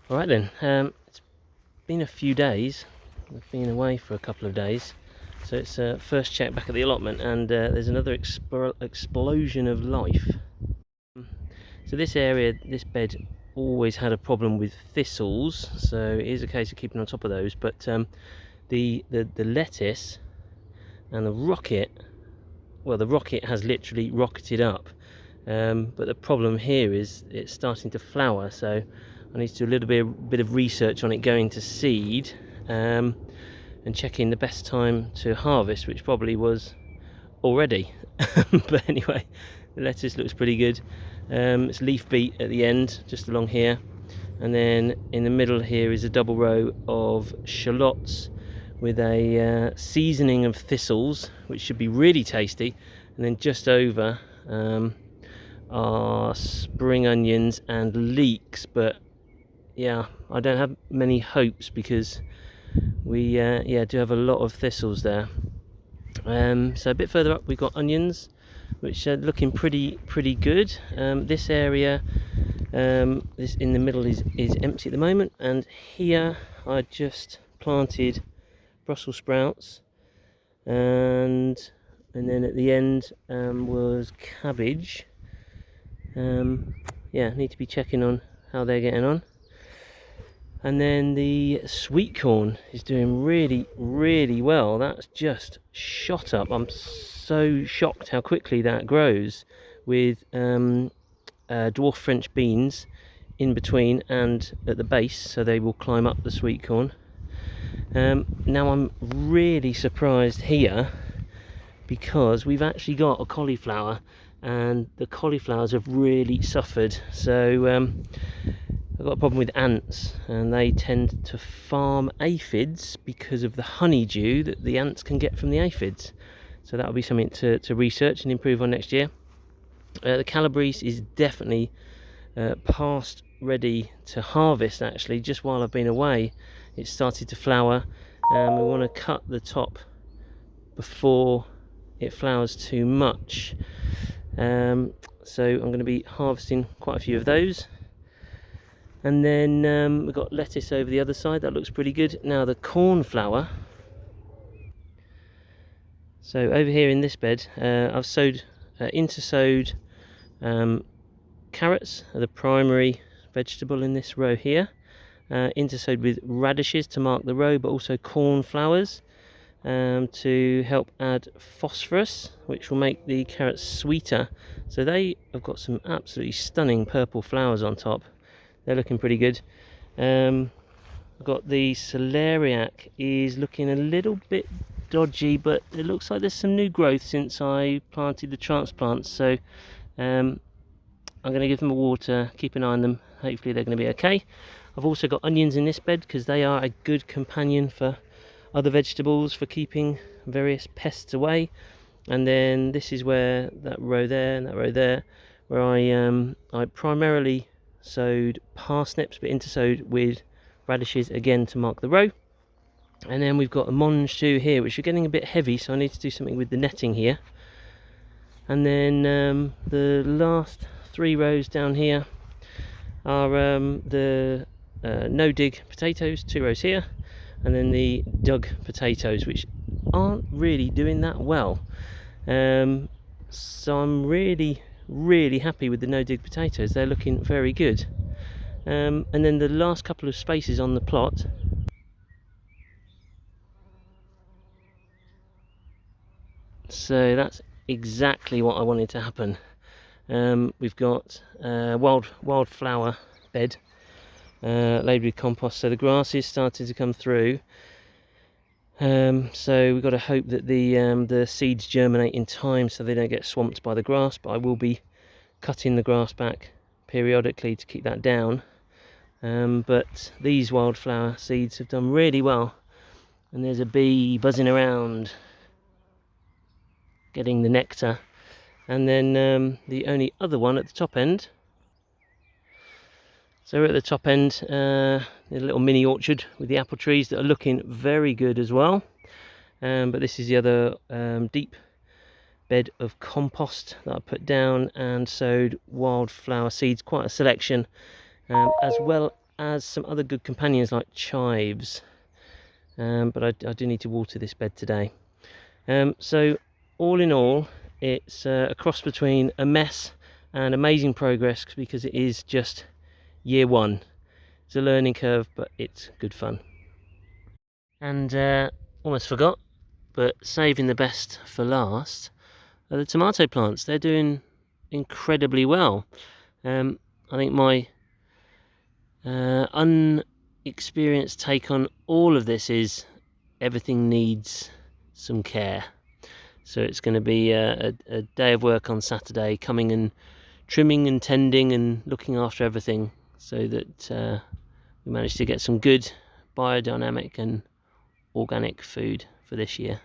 Alright then, it's been a few days. I've been away for a couple of days. So it's first check back at the allotment, and there's another explosion of life. So this area, this bed, always had a problem with thistles, so it is a case of keeping on top of those. But the lettuce and the rocket, well, the rocket has literally rocketed up. But the problem here is it's starting to flower, so I need to do a little bit of research on it going to seed, and checking the best time to harvest, which probably was already. But anyway, the lettuce looks pretty good. It's leaf beat at the end, just along here, and then in the middle here is a double row of shallots with a seasoning of thistles, which should be really tasty, and then just over are spring onions and leeks. But yeah, I don't have many hopes because we do have a lot of thistles there. So a bit further up we've got onions, which are looking pretty good. This area, this in the middle is empty at the moment, and here I just planted Brussels sprouts, and then at the end was cabbage. Yeah, need to be checking on how they're getting on. And then the sweet corn is doing really well. That's just shot up. I'm so shocked how quickly that grows, with dwarf French beans in between and at the base, so they will climb up the sweet corn. Now I'm really surprised here because we've actually got a cauliflower, and the cauliflowers have really suffered. So I've got a problem with ants, and they tend to farm aphids because of the honeydew that the ants can get from the aphids. So that'll be something to research and improve on next year. The calabrese is definitely past ready to harvest. Actually, just while I've been away, it started to flower, and we want to cut the top before it flowers too much. So I'm going to be harvesting quite a few of those. And then we've got lettuce over the other side. That looks pretty good. Now the cornflower. So over here in this bed, I've sowed intersowed carrots, are the primary vegetable in this row here. Intersowed with radishes to mark the row, but also cornflowers to help add phosphorus, which will make the carrots sweeter. So they have got some absolutely stunning purple flowers on top. They're looking pretty good. I've got the celeriac, is looking a little bit dodgy, but it looks like there's some new growth since I planted the transplants. So I'm going to give them a water, keep an eye on them. Hopefully they're going to be okay. I've also got onions in this bed because they are a good companion for other vegetables, for keeping various pests away. And then this is where that row there and that row there, where I primarily sowed parsnips, but intersowed with radishes again to mark the row. And then we've got a monge here, which are getting a bit heavy, so I need to do something with the netting here. And then the last 3 rows down here are the no dig potatoes, 2 rows here, and then the dug potatoes, which aren't really doing that well. So I'm really happy with the no dig potatoes. They're looking very good. And then the last couple of spaces on the plot, so that's exactly what I wanted to happen. We've got wildflower bed laid with compost, so the grasses started to come through. So we've got to hope that the seeds germinate in time so they don't get swamped by the grass, but I will be cutting the grass back periodically to keep that down. But these wildflower seeds have done really well, and there's a bee buzzing around getting the nectar. And then the only other one at the top end. So we're at the top end, a little mini orchard with the apple trees that are looking very good as well. But this is the other deep bed of compost that I put down and sowed wildflower seeds, quite a selection, as well as some other good companions like chives, but I do need to water this bed today. So all in all, it's a cross between a mess and amazing progress, because it is just year one. It's a learning curve, but it's good fun. And almost forgot, but saving the best for last are the tomato plants. They're doing incredibly well. I think my unexperienced take on all of this is everything needs some care. So it's going to be a day of work on Saturday, coming and trimming and tending and looking after everything, so that we manage to get some good biodynamic and organic food for this year.